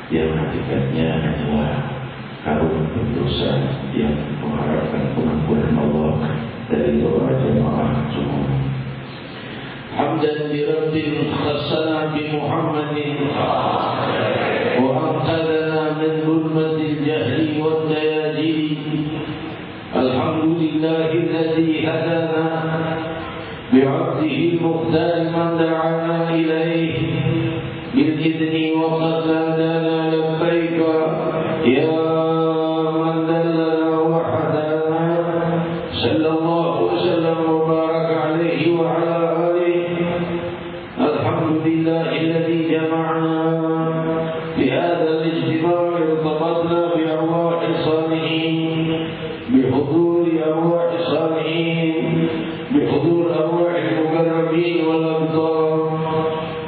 yang yang hakikatnya adalah kaum berdosa yang mengharapkan pengampunan Allah dari doa jemaah semua. Hamdan li Rabbil khassana bi Muhammadin wa anqadana min dhulmatil jahli wad dayajili. Alhamdulillahilladzi hadana bi'abdihi al-mukhtar man da'ana ilayhi bil-idni wa qad nadana labbaika ya man dallana wa hadana. Sallallahu wasallam wa baraka alaihi wa ala alhamdulillahilladzi jama'ana fi hadzal ijtima' irtabatna bi arwahi salihin bi huduri arwahi salihin bi hudur arwahi muqarrabin wal abdar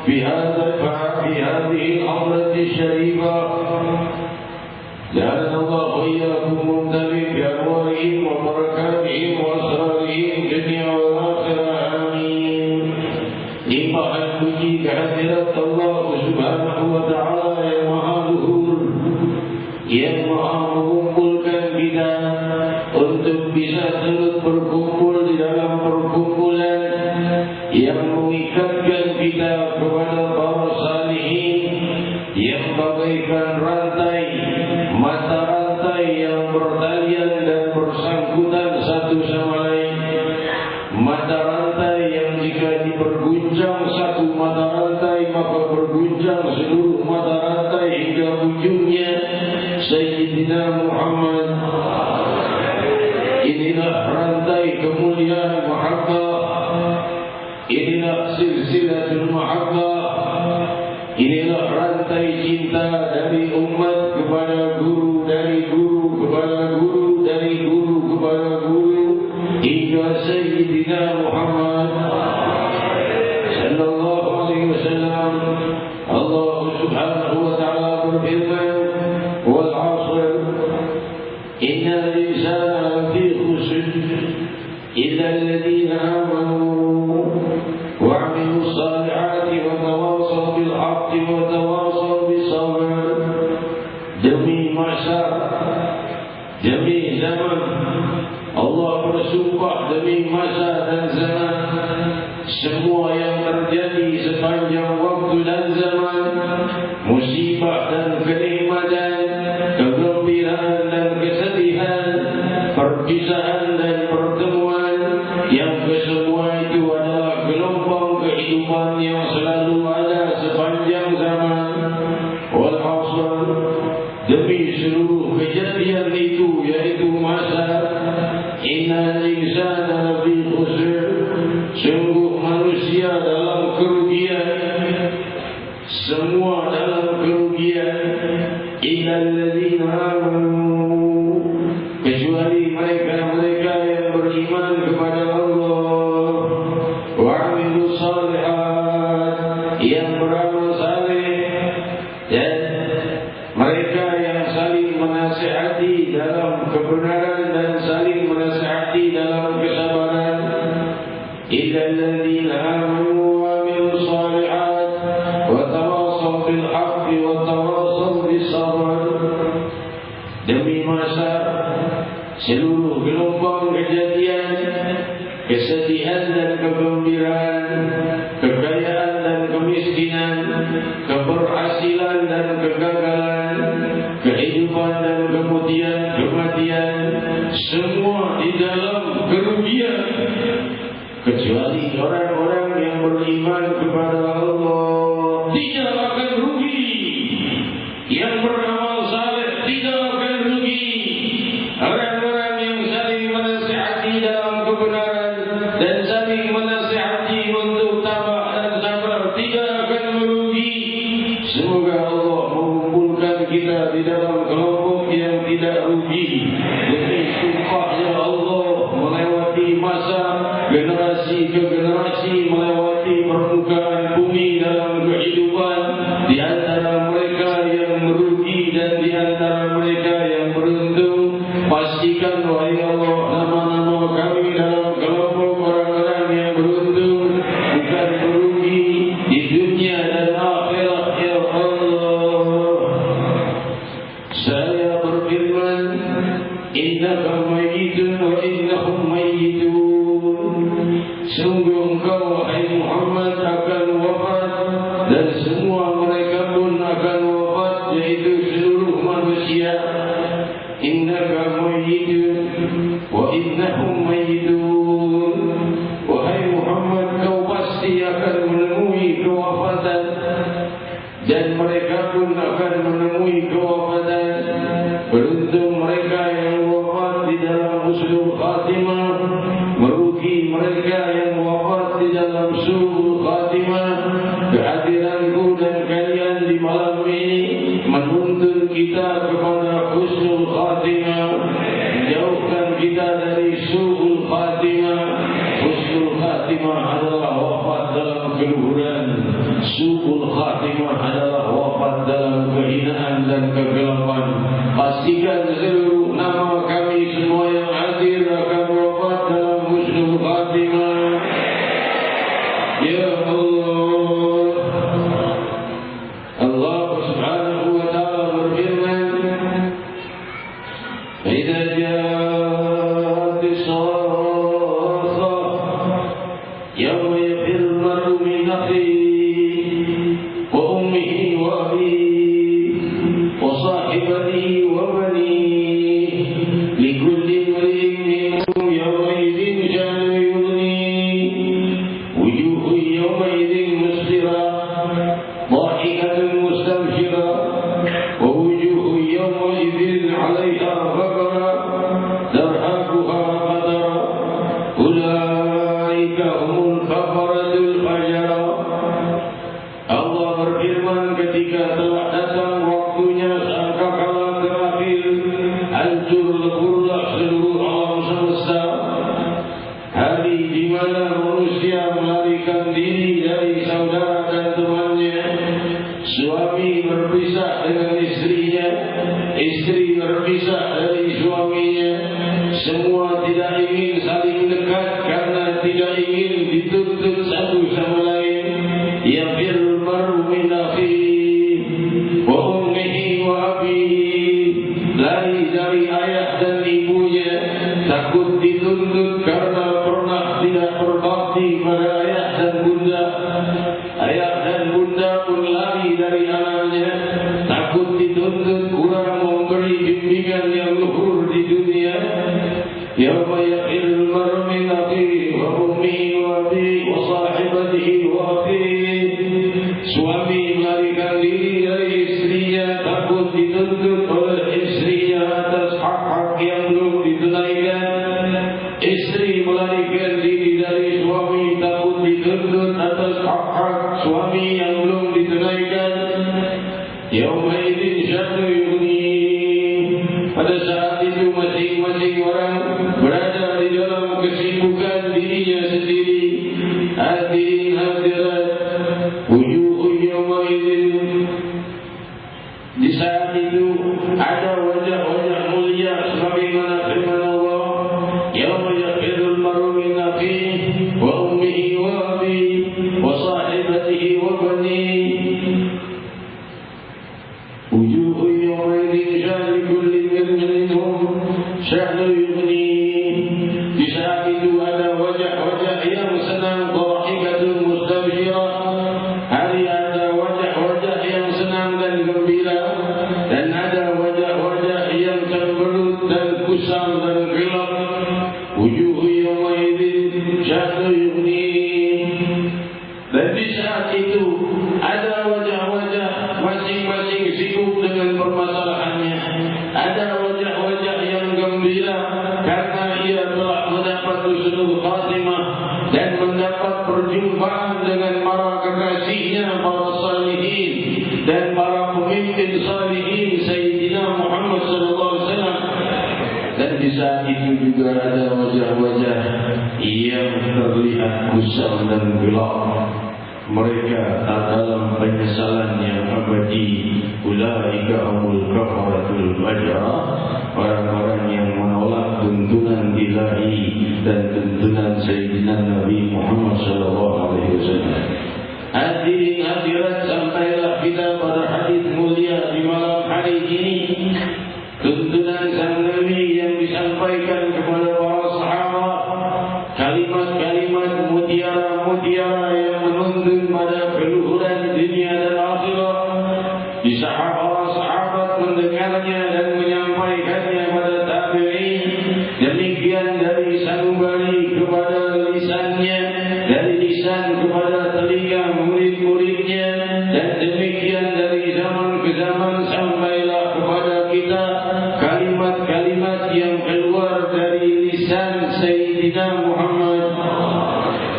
fi hadhihi al-amrati sharifah. جعلنا الله وإياكم ممتلئ بأنوارهم وبركاتهم وأسرارهم دنيا والآخرة آمين. Limpahan puji kehadirat Allah Subhanahu wa Ta'ala yang Maha Luhur, yang Maha mengumpulkan kita untuk bisa turut berkumpul di dalam perkumpulan yang mengikatkan kita kepada para salihin, yang bagaikan rantai, mata rantai yang bertalian dan bersangkutan satu sama lain. Mata rantai yang jika diperguncang satu mata rantai maka berguncang seluruh mata rantai hingga ujungnya Sayyidina Muhammad. Inilah rantai kemuliaan mahabbah, inilah silsilatul mahabbah, inilah rantai cinta dari umat kepada guru, dari guru kepada guru, dari guru kepada guru, hingga Sayyidina Muhammad sallallahu alaihi wasallam. Allah Subhanahu wa Ta'ala berfirman, wal 'ashr innal insana lafi khusr illa alladhina amanu wa 'amilus salihati wa tawasaw bil haqqi wa tawasaw bis sabr. Demi masa, demi zaman, Allah bersumpah demi masa dan zaman, semua yang terjadi sepanjang waktu dan zaman, musibah dan kenikmatan, kegembiraan dan kesedihan, perpisahan dan pertemuan, yang kesemua itu adalah gelombang kehidupan yang selalu ada sepanjang zaman. Wal 'ashr, demi seluruh kejadian itu yaitu masa, innal insana lafi khusr, sungguh manusia dalam kerugian, semua dalam kerugian, illa alladzina amanu, kecuali mereka-mereka yang beriman kepada Allah, wa 'amilus shalihat, yang beramal saleh, dan mereka yang saling menasihati dalam kebenaran dan saling menasihati dalam kesabaran. Illa alladzina amanu wa 'amilus shalihat wa tawasaw bil haqqi wa tawasaw bis sabr. Demi masa, seluruh gelombang kejadian, kesedihan dan kegembiraan, kekayaan dan kemiskinan, keberhasilan dan kegagalan, kehidupan dan kemudian kematian, semua di dalam kerugian, kecuali orang-orang yang beriman kepada Allah tidak akan rugi, yang beramal saleh tidak akan rugi, orang-orang yang saling menasihati dalam kebenaran dan saling menasihati untuk tabah dan sabar tidak akan merugi. Semoga Allah mengumpulkan kita di dalam kelompok yang tidak rugi. Demi sumpahnya Allah melewati masa, generasi ke generasi, melewati permukaan bumi dalam kehidupan, di antara mereka yang merugi dan di antara mereka yang beruntung. Pastikan wahai Allah nama-nama kami dalam kelompok orang-orang yang beruntung, bukan merugi di dunia dan akhirat ya Allah. innaka mayyitun wa innahum mayyitun. Sungguh engkau wahai Muhammad akan wafat dan semua mereka pun akan wafat, yaitu seluruh manusia. Innaka mayyitun wa innahum mayyitun. Wahai Muhammad, kau pasti akan menemui kewafatan dan mereka pun akan menemui kewafatan. Beruntung mereka yang wafat di dalam husnul khatimah, merugi mereka yang wafat di dalam su'ul khatimah. Kehadiranku dan kalian di malam ini menuntun kita kepada husnul khatimah, menjauhkan kita dari su'ul khatimah. Husnul khatimah adalah wafat dalam keluhuran, su'ul khatimah adalah wafat dalam kehinaan dan kegelapan. Pastikan seluruh nama kami semua yang hadir akan wafat dalam husnul khatimah. Ya Allah. Allah subhanahu wa ta'ala berfirman, "Idza ja'atis sakhah yawma yafirru al-mar'u min akhihi wa ummihi wa abihi wa sahibatihi wa banihi likulli imri'in minhum yawma'idhin sha'nun yughnihi wujuhun yawma'idhin musfirah ضاحكة مستبشرة ووجوه يومئذ عليها غبرة ترهقها قترة أولئك هم الكفرة الفجرة. Allah berfirman ketika telah datang waktunya sangkakala terakhir, hancur leburlah seluruh alam semesta. Hari di mana manusia melarikan diri dari saudara dan temannya, suami berpisah dengan istrinya, istri berpisah dari suaminya. Semua tidak ingin saling dekat karena tidak ingin dituntut satu sama lain. Yafirul mar'u min akhihi wa ummihi wa abihi. Lari dari ayah dan ibunya, takut dituntut karena pernah tidak berbakti pada ayah dan bunda. Ayah dan bunda pun lari dari anaknya, takut dituntut kurang memberi bimbingan yang luhur di dunia. Yawma yafirul mar'u min akhihi wa ummihi wa abihi wa sahibatihi wa akhihi. Suami melarikan diri dari istrinya, takut dituntut oleh istrinya atas hak-hak yang belum ditunaikan. Istri melarikan diri dari suami, takut dituntut atas hak-hak suami yang belum ditunaikan. Yaumaidin sya'nu yughnihi. Pada saat itu masing-masing orang berada di dalam kesibukan dirinya sendiri. Hadirin hadirat, wujuhun yaumaidin. Di saat itu ada wajah-wajah mulia sebagaimana firman Allah, yauma yafirul mar'u min akhihi wa ummihi wa abihi wa sahibatihi wa banihi. Wujuhun yaumaidin sha'ni minhum sha'nu yughnihi. Di saat itu ada wajah-wajah yang senang, dhahikatun mustabshirah. Hari ada wajah-wajah yang senang dan gembira, dan ada wajah-wajah yang cemberut dan kusam dan gelap. Wujuhu yawmaidin sha'nu yughnihi. Dan di saat itu ada wajah-wajah masing-masing sibuk dengan permasalahannya. Ada wajah-wajah yang gembira karena ia telah mendapat husnul khatimah dan mendapat perjumpaan dengan para kekasihnya, para salihin dan para pemimpin salihin Sayyidina Muhammad SAW. Dan di saat itu juga ada wajah-wajah yang terlihat kusam dan gelap. Mereka dalam penyesalan yang abadi. Ulaika humul kafaratul fajara. Orang-orang yang menolak tuntunan ilahi dan tuntunan Sayyidina Nabi Muhammad SAW. Hadirin hadirat, sampailah kita pada hadis mulia di malam hari ini. Tuntunan sang Nabi yang bisa para sahabat mendengarnya dan menyampaikannya pada tabi'in. Demikian dari sanubari kepada lisannya, dari lisan kepada telinga murid-muridnya, dan demikian dari zaman ke zaman sampailah kepada kita kalimat-kalimat yang keluar dari lisan Sayyidina Muhammad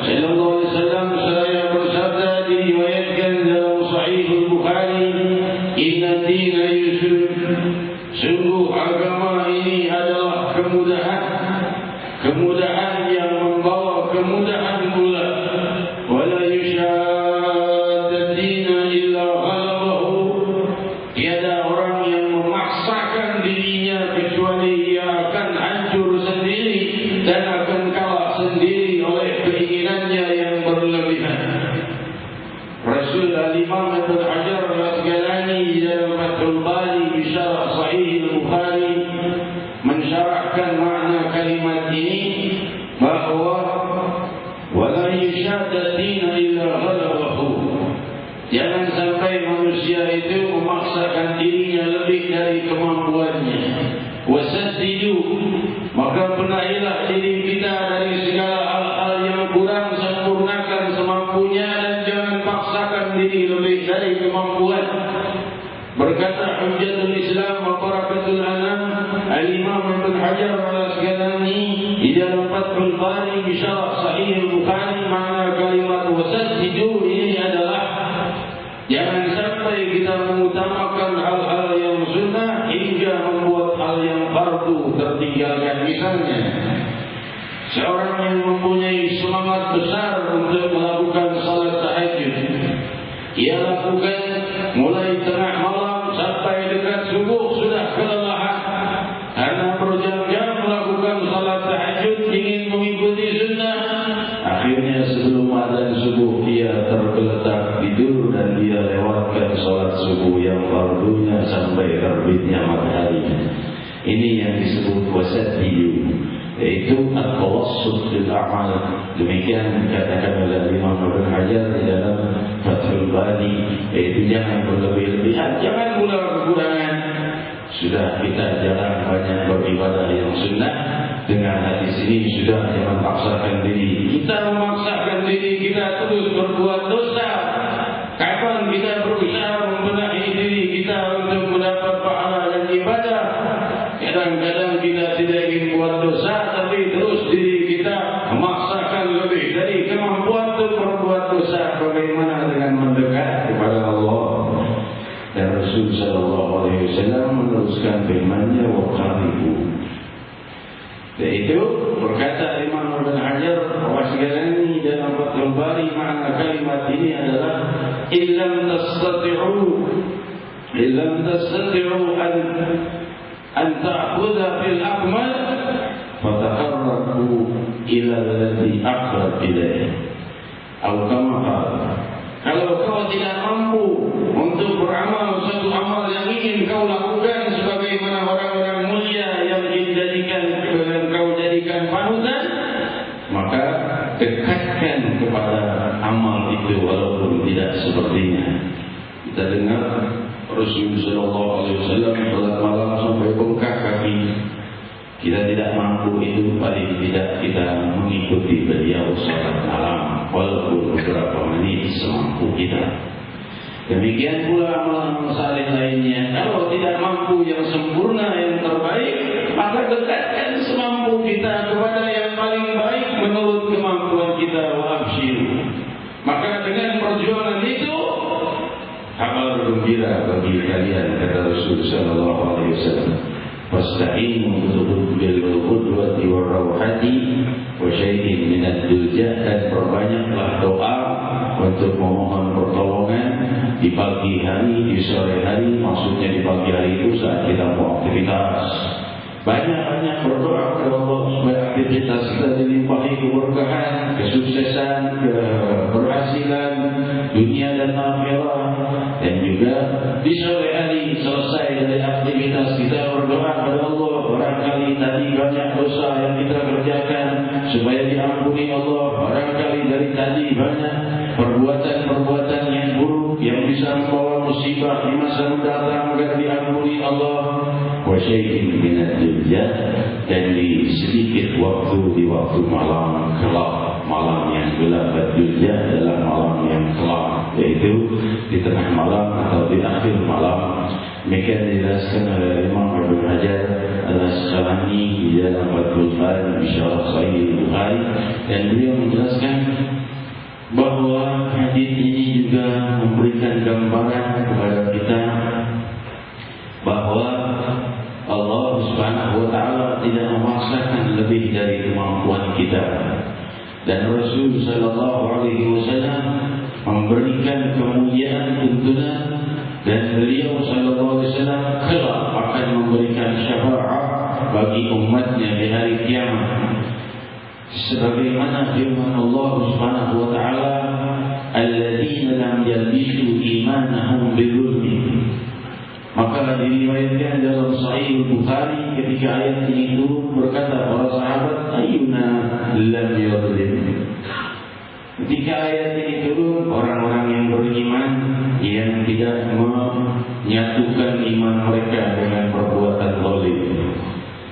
sallallahu alaihi wasallam. Seraya bersabda diriwayatkan dalam Sahih Bukhari, "Inna dina yusr." Sungguh agama ini adalah kemudahan, kemudahan yang membawa kemudahan pula. Wala yushadda dina illa ghalabahu. Tiada orang yang memaksakan dirinya kecuali ia akan hancur sendiri dan akan kalah sendiri oleh keinginannya yang berlebihan. Rasul Al-Imam Ibn Hajar Al-Asqalani dalam Fathul Bari bisyarah Sahih Al-Bukhari mensyarahkan makna kalimat ini bahawa wala yushadda dina illa ghalabahu. Jangan sampai manusia itu memaksakan dirinya lebih dari kemampuannya. Wasaddidu, maka benahilah diri kita dari segala hal-hal yang kurang, sempurnakan semampunya dan jangan paksakan diri lebih dari kemampuan. Berkata Hujjatul Islam wa Barakatul Anam Al-Imam Ibn Hajar Al-Asqalani di dalam Fathul Bari bisyarah Sahih Al-Bukhari, makna kalimat wasaddidu ini adalah jangan sampai kita mengutamakan hal-hal yang sunnah hingga membuat hal yang fardu tertinggalkan. Misalnya, seorang yang mempunyai semangat besar untuk melakukan salat tahajud, ia lakukan mulai tengah malam sampai dekat subuh sudah kelelahan karena berjam-jam melakukan salat tahajud ingin mengikuti sunnah. Akhirnya sebelum adzan subuh ia tergeletak tidur dan dia lewatkan salat subuh yang fardunya sampai terbitnya matahari. Ini yang disebut wasaddidu, yaitu at-tawassut bil a'mal. Demikian dikatakan oleh Imam Ibn Hajar di dalam Fathul Bari, yaitu jangan berlebih-lebihan, jangan pula kekurangan. Sudah kita jarang banyak beribadah yang sunnah, dengan hadis ini sudah jangan paksakan diri. Kita memaksakan diri kita terus berbuat dosa. Kapan kita berusaha membenahi diri kita untuk mendapat pahala dan ibadah? Kadang-kadang kita tidak ingin buat dosa, tapi terus diri kita memaksakan lebih dari kemampuan untuk berbuat dosa. Bagaimana dengan mendekat kepada Allah? Dan Rasul sallallahu alaihi wasallam meneruskan firman-Nya, waqaribu. Yaitu berkata Imam Ibn Hajar Al-Asqalani dalam Fathul Bari, makna kalimat ini adalah illam tastati'u an ta'khudha fil akmal fataqarrabu ila alladhi aqrab ilayhi. Atau kama qala, kalau kau tidak mampu untuk beramal satu amal yang ingin kau lakukan sebagaimana orang-orang mulia yang kau jadikan panutan, maka dekatkan kepada amal itu walaupun tidak sepertinya. Kita dengar Rasulullah SAW salat malam sampai bengkak kaki. Kita tidak mampu itu, paling tidak kita mengikuti beliau salat malam walaupun beberapa menit semampu kita. Demikian pula amalan saleh lainnya. Kalau tidak mampu yang sempurna, yang terbaik, maka dekatkan semampu kita kepada yang paling baik menurut kemampuan kita. Wa abshiru. Maka dengan perjuangan itu, kabar gembira bagi kalian, kata Rasulullah sallallahu alaihi wasallam. Wasta'inu bil qudwati war rawhati wa syai'in min ad-dulja, dan perbanyaklah doa untuk memohon pertolongan di pagi hari, di sore hari. Maksudnya di pagi hari itu saat kita mau aktivitas, banyak-banyak berdoa kepada Allah supaya aktivitas kita dilimpahi keberkahan, kesuksesan, keberhasilan dunia dan akhirat. Dan juga di sore hari selesai dari aktivitas kita berdoa kepada Allah. Barangkali tadi banyak dosa yang kita kerjakan supaya diampuni Allah. Barangkali dari tadi banyak perbuatan-perbuatan yang buruk yang bisa membawa musibah musibah di masa mendatang agar diampuni Allah. Wa syai'in minad dunya, dan di sedikit waktu di waktu malam kelak, malam yang gelap. Dunya adalah malam yang kelak, yaitu di tengah malam atau di akhir malam. Demikian dijelaskan oleh Imam Ibnu Hajar Al-Asqalani di dalam Fathul Bari Syarah Sahih Bukhari, dan beliau menjelaskan bahwa hadis ini juga memberikan gambaran kepada kita bahwa Allah Subhanahu wa taala tidak memaksakan lebih dari kemampuan kita, dan Rasul sallallahu alaihi wasallam memberikan kemuliaan tuntunan, dan beliau sallallahu alaihi wasallam kelak akan memberikan syafaat bagi umatnya di hari kiamat. Sebagaimana firman Allah Subhanahu wa taala, alladzina lam yalbisu imanahum bidzulmin. Maka diriwayatkan dalam Sahih Bukhari ketika ayat ini turun, berkata para sahabat, ayyuna lam yadzlim. Ketika ayat ini turun, orang-orang yang beriman yang tidak menyatukan iman mereka dengan perbuatan zalim.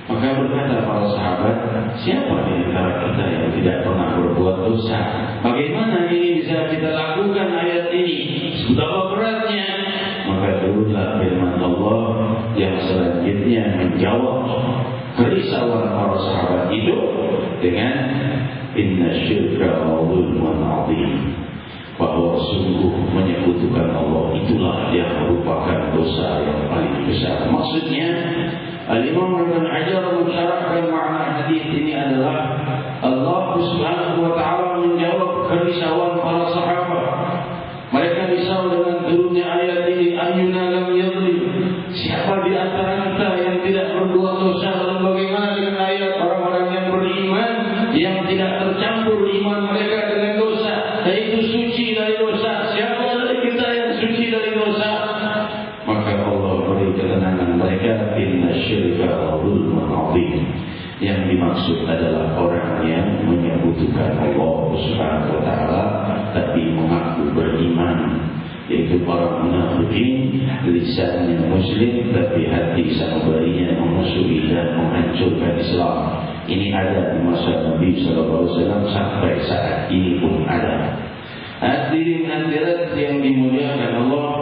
Maka berkata para sahabat, siapa di antara kita yang tidak pernah berbuat dosa? Bagaimana ini bisa kita lakukan ayat ini? Betapa beratnya. Maka turunlah firman Allah yang selanjutnya menjawab kerisauan para sahabat itu dengan inna syirka dzulmun adzim, bahwa sungguh menyekutukan Allah itulah yang merupakan dosa yang paling besar. Maksudnya Al-Imam Ibnu Hajar mensyarahkan makna hadis ini adalah Allah Subhanahu wa taala menjawab kerisauan para sahabat. Mereka risau dengan turunnya ayat ini, ayyuna lam yadhlim. Siapa di antara kita yang tidak berbuat dosa? Dan bagaimana dengan ayat orang-orang yang beriman yang tidak tercampur iman mereka dengan dosa, yaitu suci dari dosa? Siapa dari kita yang suci dari dosa? Maka Allah beri ketenangan mereka, inna syirka dzulmun adzim. Yang dimaksud adalah orang yang menyekutukan Allah Subhanahu wa taala tapi mengaku beriman, yaitu para munafikin, lisannya muslim tapi hati sanubarinya memusuhi dan menghancurkan Islam. Ini ada di masa Nabi sallallahu alaihi wasallam sampai saat ini pun ada. Hadirin hadirat yang dimuliakan Allah,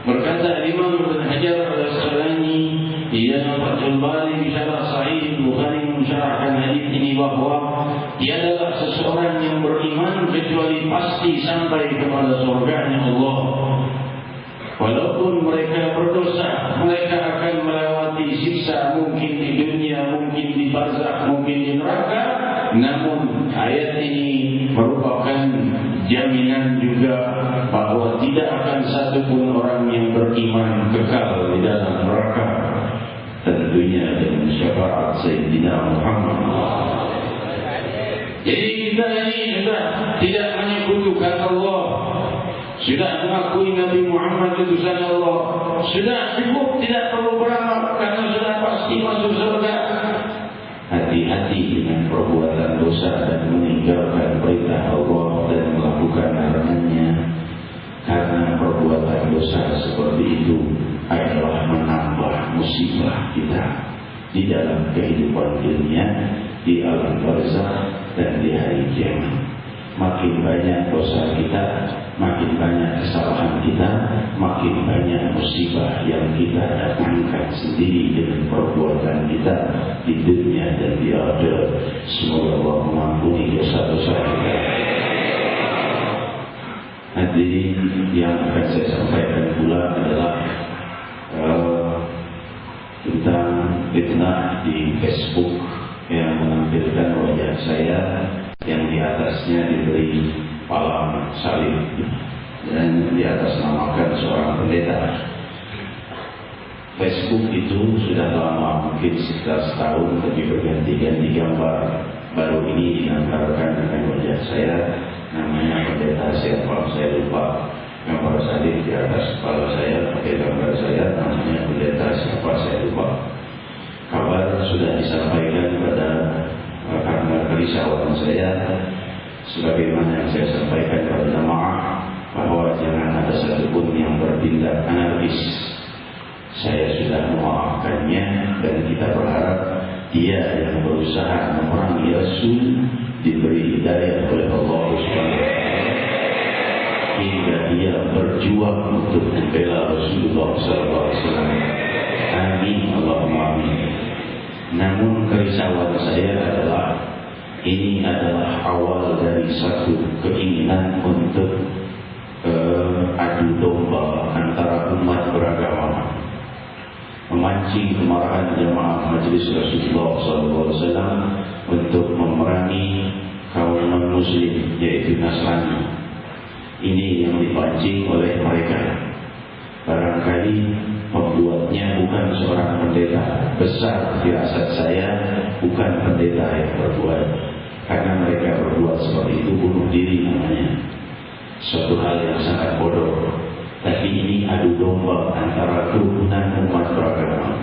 berkata Imam Ibnu Hajar Al-Asqalani di dalam Fathul Bari Syarah Sahih Bukhari mensyarahkan hadis ini bahwa dia adalah seseorang yang beriman kecuali pasti sampai kepada surganya Allah. Walaupun mereka berdosa, mereka akan melewati siksa mungkin di dunia, mungkin di barzakh, mungkin di neraka. Namun ayat ini merupakan jaminan juga bahwa tidak akan satupun orang yang beriman kekal di dalam neraka, tentunya dengan syafaat Sayyidina Muhammad. Jadi kita ini sudah tidak menyekutukan Allah, sudah mengakui Nabi Muhammad utusan Allah, sudah cukup, tidak perlu beramal karena sudah pasti masuk surga. Hati-hati dengan perbuatan dosa dan meninggalkan perintah Allah dan melakukan larangannya, karena perbuatan dosa seperti itu adalah menambah musibah kita di dalam kehidupan dunia, di alam barzakh dan di hari kiamat. Makin banyak dosa kita, makin banyak kesalahan kita, makin banyak musibah yang kita datangkan sendiri dengan perbuatan kita di dunia dan di akhirat. Semoga Allah mengampuni dosa-dosa kita. Hadirin yang akan saya sampaikan pula adalah tentang fitnah di Facebook yang menampilkan wajah saya yang di atasnya diberi palang salib dan di atas namakan seorang pendeta. Facebook itu sudah lama, mungkin sekitar setahun, tapi berganti-ganti gambar. Baru ini dinamparkan dengan wajah saya, namanya pendeta siapa saya lupa. Gambar salib di atas kepala saya pakai gambar saya, namanya pendeta siapa saya lupa. Kabar sudah disampaikan pada karena kerisauan saya, sebagaimana yang saya sampaikan pada jamaah, bahwa jangan ada satupun yang bertindak anarkis. Saya sudah memaafkannya dan kita berharap dia yang berusaha memerangi Rasul diberi hidayah oleh Allah Subhanahu wa taala hingga dia berjuang untuk membela Rasulullah sallallahu alaihi wasallam. Amin Allahumma amin. Namun kerisauan saya adalah ini adalah awal dari satu keinginan untuk adu domba antara umat beragama, memancing kemarahan jemaah Majelis Rasulullah SAW untuk memerangi kaum non-muslim yaitu Nasrani. Ini yang dipancing oleh mereka. Barangkali pembuatnya bukan seorang pendeta. Besar firasat saya bukan pendeta yang berbuat, karena mereka berbuat seperti itu bunuh diri namanya. Suatu hal yang sangat bodoh. Tapi ini adu domba antara kerukunan umat beragama.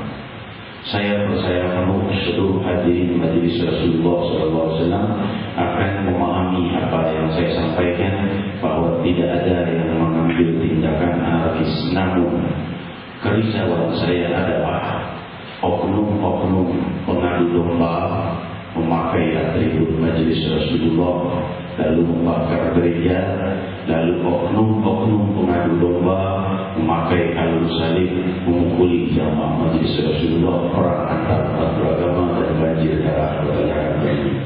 Saya percaya penuh seluruh hadirin Majelis Rasulullah SAW akan memahami apa yang saya sampaikan, bahwa tidak ada yang mengambil tindakan anarkis. Namun kerisauan saya adalah oknum-oknum pengadu domba memakai atribut Majelis Rasulullah, lalu membakar gereja, lalu oknum-oknum pengadu domba memakai kalung salib, memukuli jamaah Majelis Rasulullah, perang antar umat beragama dan banjir darah berdarah ini.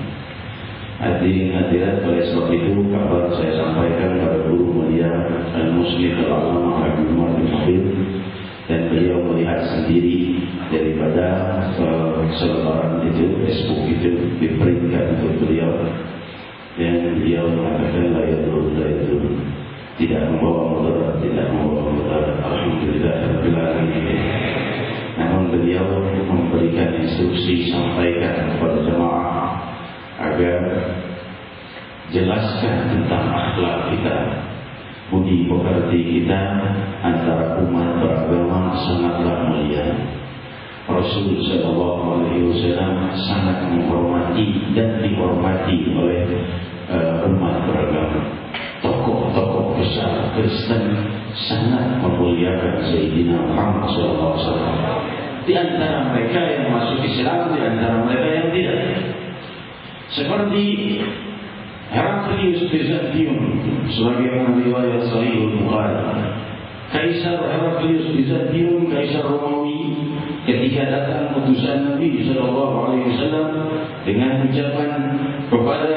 Hadirin hadirat, oleh sebab itu kabar saya sampaikan kepada guru mulia Al-Muslim Al-Allamah Habib Umar bin Habib, dan beliau melihat sendiri daripada selebaran itu, Facebook itu diberikan untuk beliau, dan beliau mengatakan layak dulu tidak membawa mudarat, alhamdulillah rabbil alamin. Namun beliau memberikan instruksi, sampaikan kepada jemaah agar jelaskan tentang akhlak kita, budi pekerti kita antara umat beragama sangatlah mulia. Rasul sallallahu alaihi wasallam sangat menghormati dan dihormati oleh umat beragama. Tokoh-tokoh besar Kristen sangat memuliakan Sayyidina Muhammad sallallahu alaihi wasallam. Di antara mereka yang masuk Islam, di antara mereka yang tidak. Seperti Heraklius Bizantium, sebagaimana riwayat Sahih Bukhari. Kaisar Heraklius Bizantium, Kaisar Romawi, ketika datang utusan Nabi sallallahu alaihi wasallam dengan ucapan kepada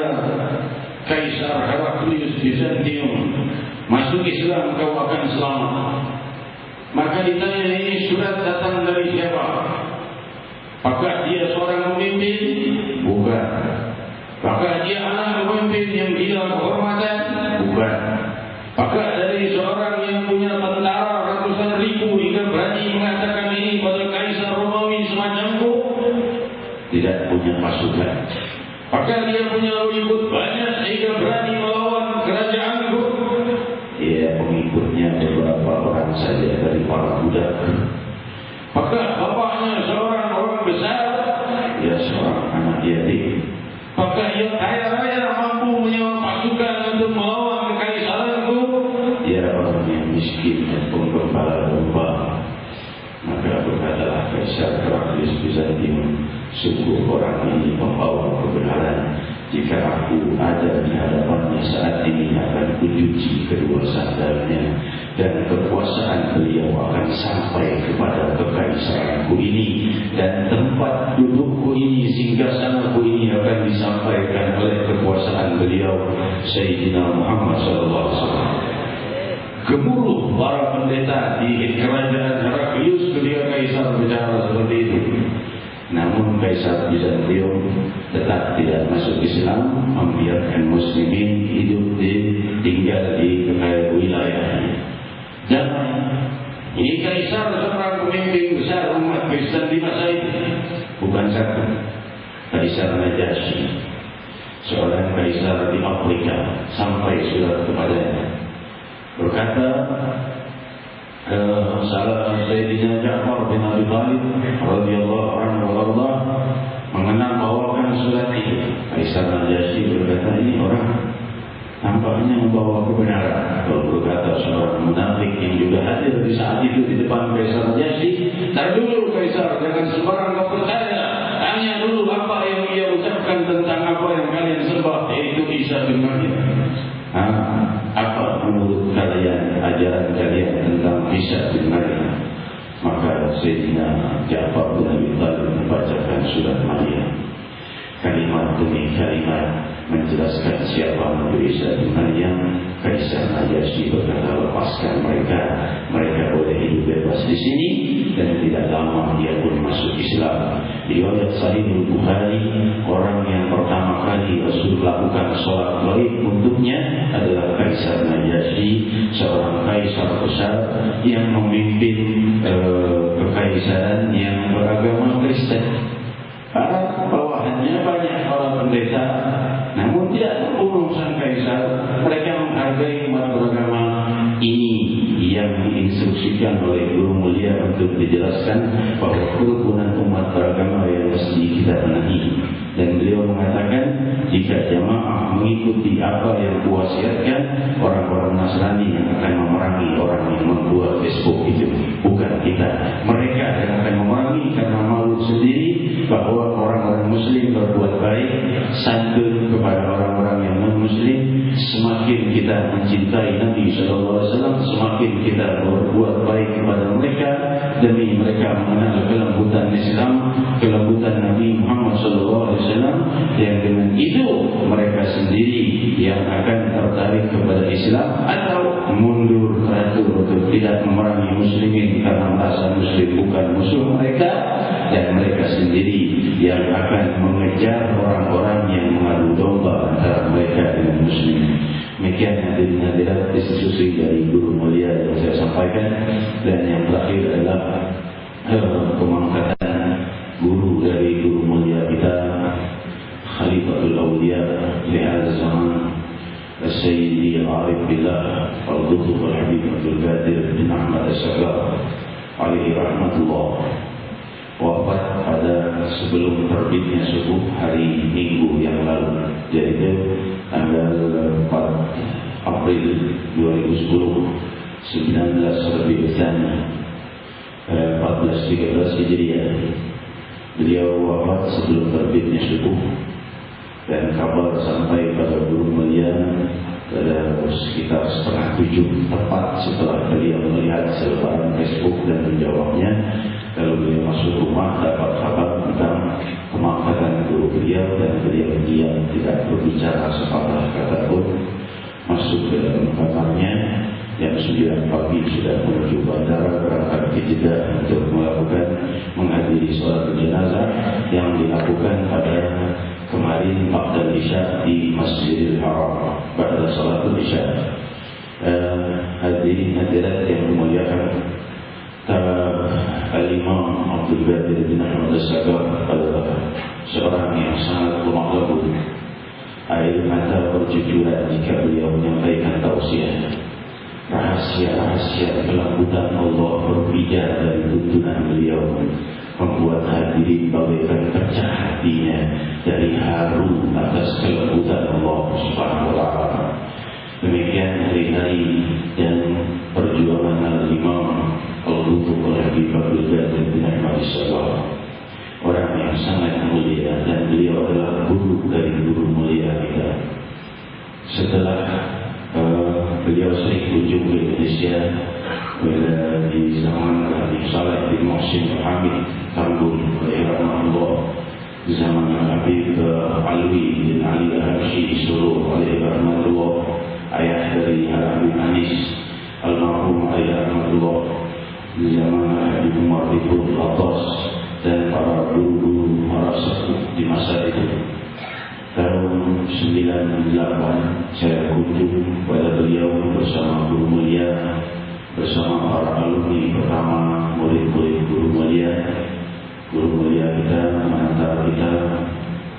Kaisar Heraklius Bizantium, masuk Islam kau akan selamat. Maka ditanya, ini surat datang dari siapa? Apakah dia seorang pemimpin? Bukan. Apakah dia anak pemimpin yang gila kehormatan? Bukan. Apakah dari seorang yang punya tentara ratusan ribu hingga berani mengatakan ini pada Kaisar Romawi semacamku? Tidak punya pasukan. Apakah dia punya pengikut banyak sehingga berani melawan kerajaanku? Ya, pengikutnya beberapa orang saja dari para budak. Apakah bapaknya seorang orang besar? Ya, seorang anak yatim. Apakah ia kaya raya mampu menyewa pasukan untuk melawan kekaisaranku? Ya, orang yang miskin dan penggembala domba. Maka berkatalah Kaisar Heraklius Bizantium, sungguh orang ini membawa kebenaran. Jika aku ada di hadapannya saat ini, akan kucuci kedua sandalnya, dan kekuasaan beliau akan sampai kepada kekaisaranku ini, dan tempat dudukku ini, singgasanaku ini akan disampaikan oleh kekuasaan beliau Sayyidina Muhammad SAW. Gemuruh para pendeta di kerajaan Heraklius ketika Kaisar bicara seperti itu. Namun Kaisar Bizantium tetap tidak masuk Islam, membiarkan muslimin hidup tinggal di wilayahnya. Dan ini Kaisar seorang pemimpin besar umat Kristen di masa itu, bukan satu. Kaisar Najasyi, seorang kaisar di Afrika, sampai surat kepadanya berkata, salah Sayyidina Ja'far bin Abi Thalib radhiyallahu anhu Allah mengenal bawakan surat itu. Kaisar Najasyi berkata, ini orang tanpa hanya membawa kebenaran. Kalau berkata seorang munafik yang juga hadir di saat itu di depan Kaisar Najasyi, "Tar dulu Kaisar, jangan sembarang kau percaya. Tanya dulu apa yang ia ucapkan tentang apa yang kalian sembah, yaitu Isa bin Maryam. Apa menurut kalian ajaran kalian tentang Isa bin Maryam?" Maka Sayyidina Ja'far bin Abi Thalib membacakan surat Maryam, kalimat demi kalimat menjelaskan siapa Nabi Isa bin Maryam. Kaisar Najasyi berkata, "Lepaskan mereka, mereka boleh hidup bebas di sini." Dan tidak lama dia pun masuk Islam. Riwayat Sahih Bukhari, orang yang pertama kali Rasul lakukan sholat gaib untuknya adalah Kaisar Najasyi, seorang kaisar besar yang memimpin kekaisaran yang beragama Kristen. Para bawahannya banyak orang pendeta, namun tidak membunuh sang kaisar. Mereka menghargai umat beragama ini yang diinstruksikan oleh guru mulia untuk dijelaskan bahwa kerukunan umat beragama yang mesti kita penuhi. Dan beliau mengatakan, jika jamaah mengikuti apa yang kuwasiatkan, orang-orang Nasrani yang akan memerangi orang yang membuat Facebook itu, bukan kita. Mereka yang akan memerangi karena malu sendiri bahwa orang-orang Muslim berbuat baik, santun kepada orang-orang yang non-Muslim. Semakin kita mencintai Nabi SAW, semakin kita berbuat baik kepada mereka demi mereka mengenal kelembutan Islam, kelembutan Nabi Muhammad SAW. Yang dengan itu mereka sendiri yang akan tertarik kepada Islam atau mundur teratur untuk tidak memerangi Muslimin karena merasa Muslim bukan musuh mereka, dan mereka sendiri yang akan mengejar orang-orang yang mengadu domba antara mereka dengan Muslim. Demikian hadirin-hadirat institusi dari guru mulia yang saya sampaikan. Dan yang terakhir adalah pemangkatan guru dari guru mulia kita, Khalifatul Awliya di hadha zaman, Sayyidi Al-Arif Billah Al-Qutb Al-Habib Abdul Qadir bin Ahmad As-Sagar alaihi rahmatullah, wafat pada sebelum terbitnya subuh hari Minggu yang lalu, yaitu tanggal 4 April 2010, 19 Rabiul Tsani 1413 Hijriah. Beliau wafat sebelum terbitnya subuh, dan kabar sampai pada guru mulia pada sekitar 6:30 tepat setelah beliau melihat selebaran Facebook dan menjawabnya. Kalau beliau masuk rumah dapat kabar tentang pemangkatan guru beliau, dan beliau diam, tidak berbicara sepatah kata pun. Masuk ke dalam kamarnya, jam 9 pagi sudah menuju bandara berangkat ke Jeddah untuk menghadiri sholat jenazah yang dilakukan pada kemarin ba'da Isya di Masjidil Haram, pada sholat Isya. Hadirin hadirat yang memuliakan, Al-Imam Abdul Qadir bin Ahmad As-Sagar adalah seorang yang sangat lemah lembut. Air mata bercucuran jika beliau menyampaikan tausiah. Rahasia-rahasia kelembutan Allah berpijar dari tuntunan beliau, membuat hadirin bagaikan pecah hatinya dari haru atas kelembutan Allah Subhanahu wa Ta'ala. Demikian hari-hari dan perjuangan Al-Imam Al-Qutb Al-Habib Abdul Qadir bin Ahmad As-Sagar, orang yang sangat mulia, dan beliau adalah guru dari guru mulia kita. Setelah beliau sering kunjung ke Indonesia di zaman Habib Saleh bin Muhsin Hamid Tambun rahimahullah, di zaman Habib Alwi bin Ali Al-Habsyi Solo rahimahullah, ayah dari Habib Anis almarhum rahimahullah, di zaman Habib Umar bin Latos, dan para guru-guru, para sepuh di masa itu. Tahun 98 saya kunjung pada beliau bersama guru mulia, bersama para alumni pertama, murid-murid guru mulia. Guru mulia kita mengantar kita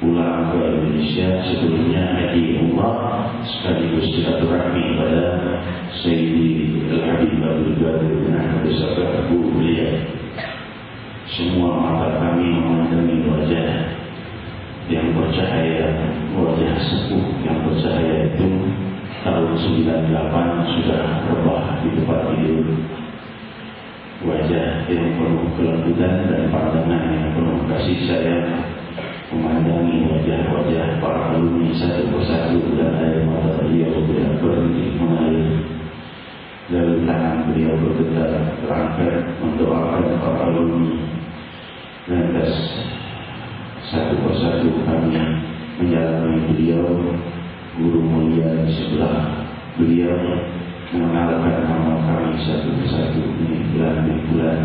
pulang ke Indonesia, sebelumnya haji umrah sekaligus silaturahmi pada Sayyidi Al-Habib Abdul Qadir bin Ahmad As-Sagar, guru mulia. Semua mata kami memandangi wajah yang bercahaya, wajah sepuh yang bercahaya itu tahun 98 sudah rebah di tempat tidur. Wajah yang penuh kelembutan dan pandangan yang penuh kasih sayang memandangi wajah-wajah para alumni satu persatu, dan air mata beliau tidak berhenti mengalir. Lalu tangan beliau bergetar terangkat mendoakan para alumni. Lantas satu persatu kami menyalami beliau. Guru mulia di sebelah beliau mengenalkan nama kami satu persatu. Ini bulan bin bulan,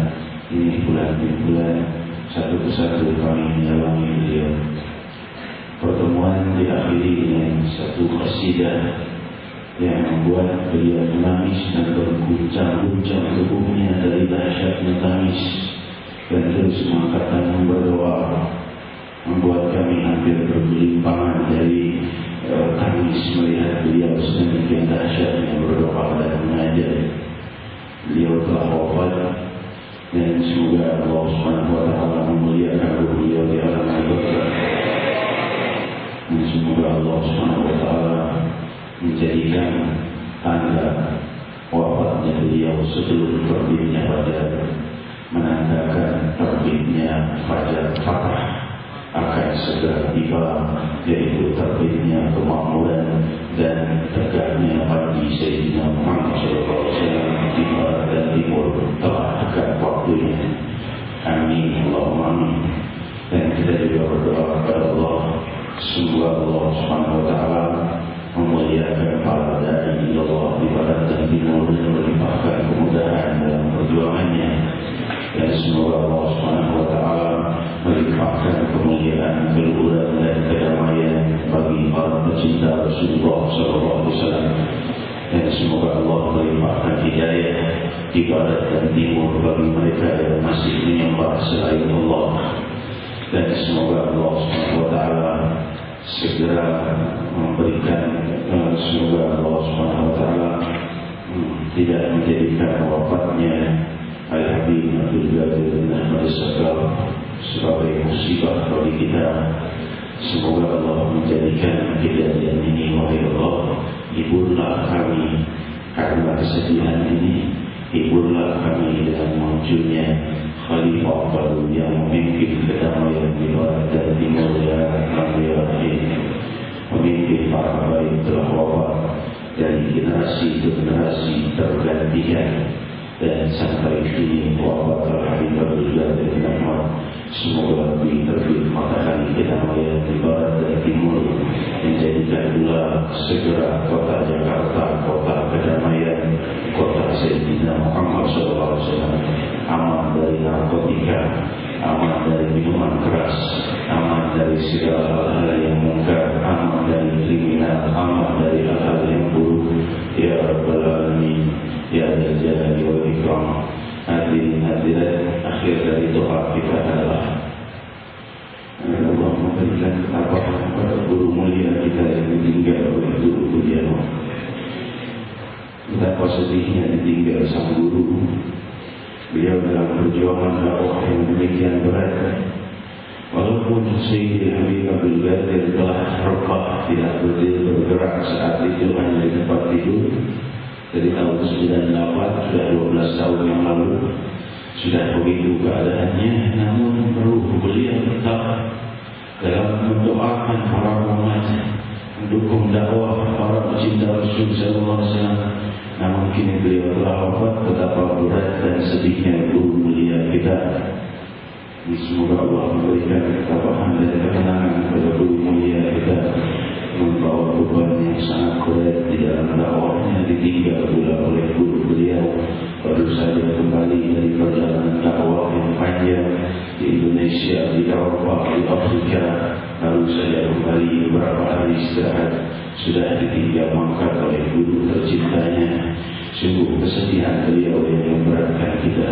ini bulan bin bulan. Satu persatu kami menyalami beliau. Pertemuan diakhiri dengan satu qasidah yang membuat beliau menangis dan berguncang-guncang tubuhnya dari dahsyatnya tangis, dan terus mengangkat tangan berdoa, membuat kami hampir bergelimpangan dari tangis melihat beliau sedemikian dahsyatnya berdoa dan mengajar. Beliau telah wafat, dan semoga Allah Subhanahu wa taala memuliakan beliau di alam barzakh. Dan semoga Allah Subhanahu wa taala menjadikan tanda wafatnya beliau sebelum terbitnya fajar, menandakan terbitnya fajar Fatah akan segera tiba, yaitu terbitnya kemakmuran dan tegaknya pagi Sayyidina Muhammad SAW di barat dan timur telah dekat waktunya. Amin, Allahumma amin. Dan kita juga berdoa kepada Allah, semoga Allah Subhanahu wa taala memuliakan para dai Allah di barat dan timur dan melimpahkan kemudahan dalam perjuangannya. Dan semoga Allah Subhanahu wa taala melimpahkan kemuliaan, keluhuran dan kedamaian bagi para pecinta Rasulullah sallallahu alaihi wasallam. Dan semoga Allah melimpahkan hidayah di barat dan timur bagi mereka yang masih menyembah selain Allah. Dan semoga Allah Subhanahu wa taala segera memberikan, semoga Allah Subhanahu wa taala tidak menjadikan wafatnya Al-Habib Abdul Qadir bin Ahmad As-Sakaf sebagai musibah bagi kita. Semoga Allah menjadikan kejadian ini, wahai Allah, hiburlah kami karena kesedihan ini, hiburlah kami dengan munculnya Khalifah baru yang memimpin kedamaian di barat dan timur, ya Rabbi ya Rahim. Pemimpin para habaib telah wafat, dari generasi ke generasi tergantikan, dan sampai kini wafat Al-Habib Abdul Qadir bin Ahmad. Semoga lebih terbit matahari kedamaian di barat dan timur, menjadikan pula segera kota Jakarta kota kedamaian, kota Sayyidina Muhammad SAW, aman dari narkotika, aman dari minuman keras, aman dari segala hal yang mungkar, aman dari kriminal, aman dari hal-hal yang buruk, ya Rabbal Alamin, ya Dzal Jalali wal Ikram. Hadirin hadirat, akhir dari doa kita adalah Allah memberikan ketabahan kepada guru mulia kita yang ditinggal oleh guru beliau. Betapa sedihnya ditinggal sang guru. Beliau dalam perjuangan dakwah yang demikian berat. Walaupun Sayyidina Habib Abdul Qadir telah rebah, tidak bergerak saat itu, hanya di tempat tidur. Dari tahun 98, sudah 12 tahun yang lalu, sudah begitu keadaannya, namun ruh beliau tetap dalam mendoakan para umat, mendukung dakwah para pecinta Rasul sallallahu alaihi wasallam. Namun kini beliau telah wafat. Betapa berat dan sedihnya guru mulia kita. Semoga Allah memberikan ketabahan dan ketenangan kepada guru mulia kita, membawa beban yang sangat berat di dalam dakwahnya, ditinggal pula oleh guru beliau. Baru saja kembali dari perjalanan dakwah yang panjang di Indonesia, di Eropa, di Afrika. Baru saja kembali beberapa hari istirahat, sudah ditinggal mangkat oleh guru tercintanya. Sungguh kesedihan beliau yang memberatkan kita.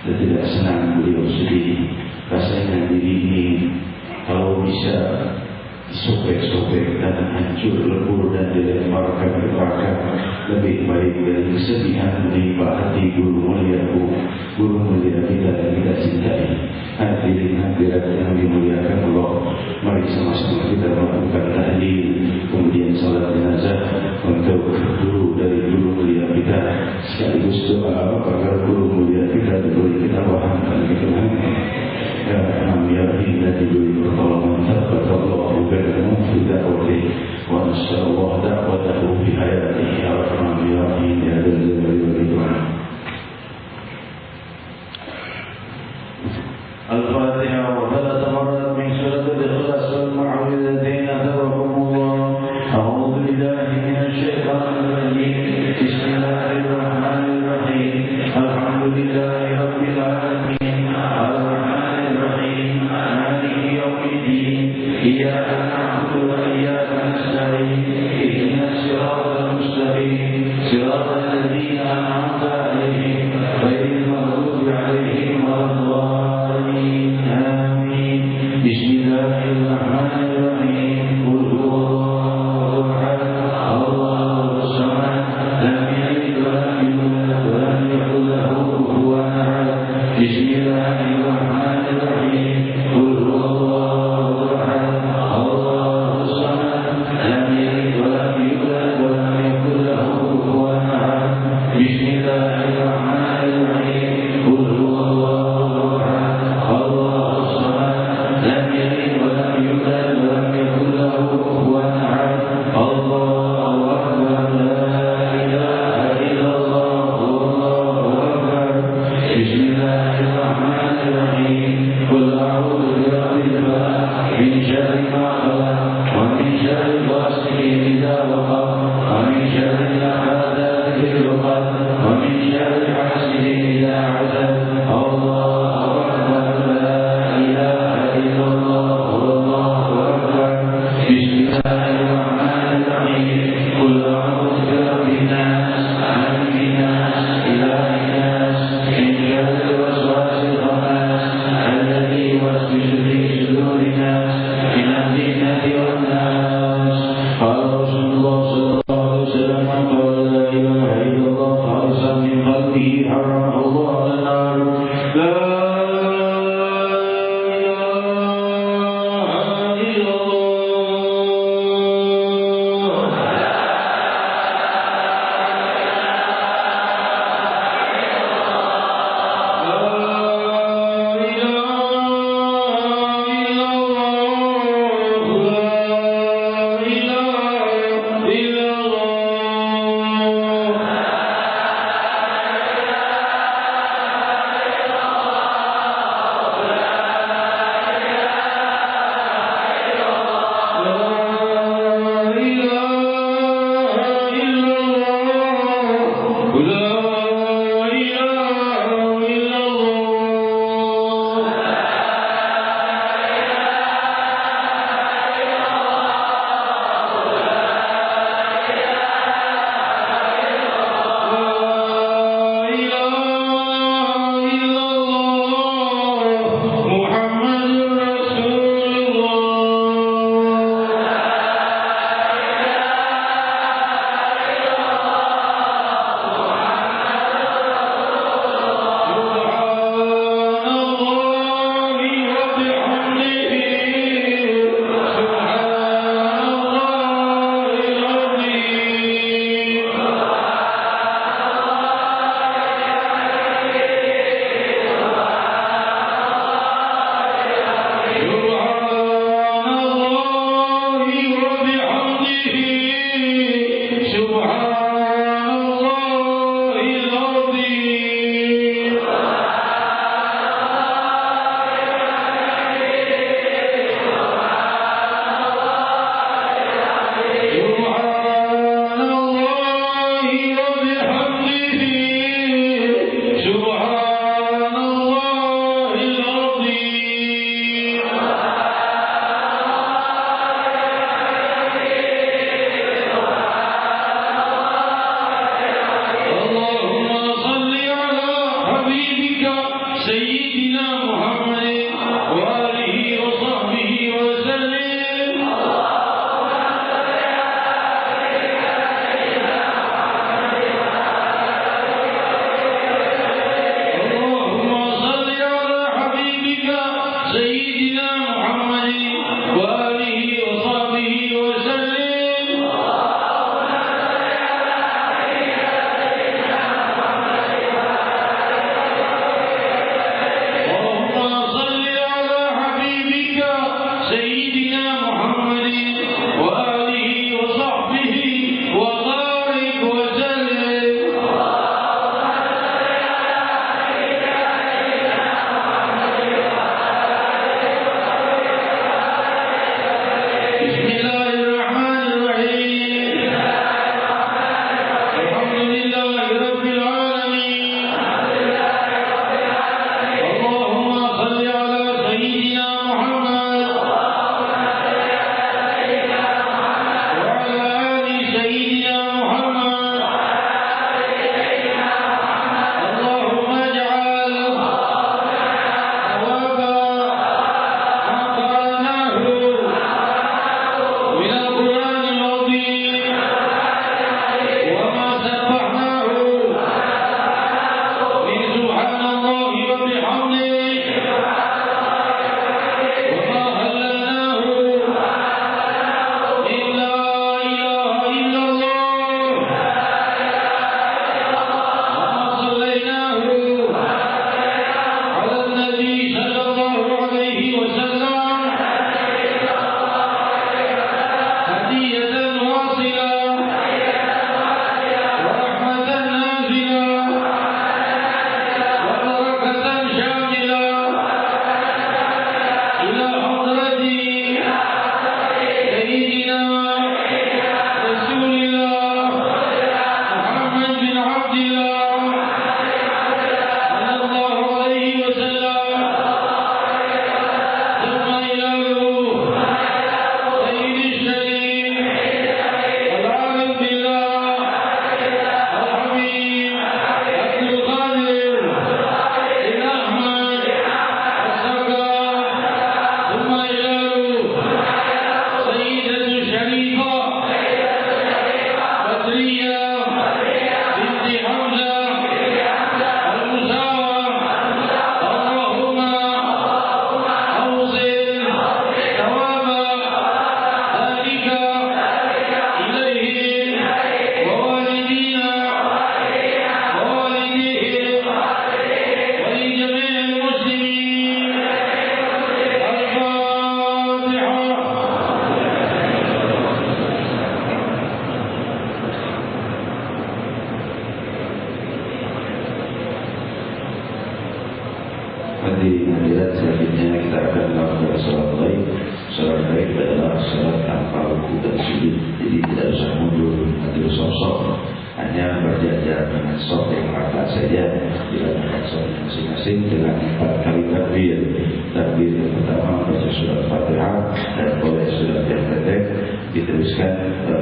Dan tidak senang beliau sedih. Rasanya diri ini kalau bisa sobek-sobek dan hancur lebur dan dilemparkan ke neraka, lebih baik dari kesedihan menimpa hati guru mulia kita yang kita cintai. Hadirin hadirat yang dimuliakan Allah, mari sama-sama kita melakukan tahlil, kemudian salat jenazah untuk الفاتحة وثلاث مرات من سورة الإخلاص والمعوذتين أثركم الله. أعوذ بالله من الشيطان الرجيم. بسم الله الرحمن الرحيم. الحمد لله رب العالمين الرحمن الرحيم مالك يوم الدين إياك نعبد وإياك نستعين اهدنا الصراط المستقيم صراط الذين أنعمت عليهم غير المغضوب عليهم ولا الضالين آمين. بسم الله الرحمن الرحيم. قل هو الله أحد الله الصمد لم يلد ولم يولد ولم يكن له كفوا أحد. بسم الله الرحمن الرحيم. قل هو الله أحد الله الصمد لم يلد ولم يولد ولم يكن له كفوا أحد. بسم الله الرحمن الرحيم. قل هو الله أحد الله الصمد لم يلد ولم يولد ولم يكن له كفوا أحد. الله أكبر لا إله إلا الله والله أكبر. بسم الله الرحمن الرحيم. Takbir yang pertama baca surat Fatihah dan boleh surat yang pendek diteruskan.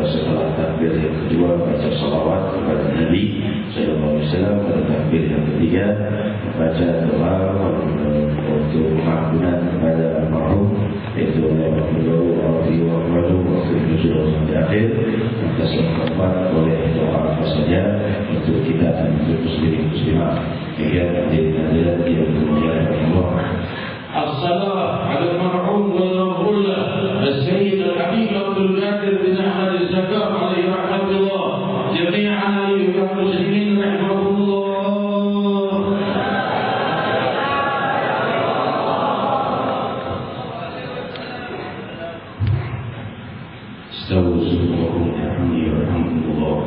Setelah takbir yang kedua baca salawat kepada Nabi Sallallahu Alaihi Wasallam. Pada takbir yang ketiga baca doa untuk pengampunan kepada almarhum, yaitu Allah Alaihi Wasallam sampai akhir. Maka setelah keempat boleh doa apa saja untuk kita dan untuk muslimah. Hadirin yang dimuliakan Allah. الصلاة على المرحوم والمغفور له السيد الحبيب عبد القادر بن أحمد الزكار عليه رحمة الله جميعا أيها المسلمين رحمكم الله. استووا صفوفكم يرحمني ويرحمكم الله.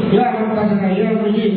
يا ربنا يا مجيد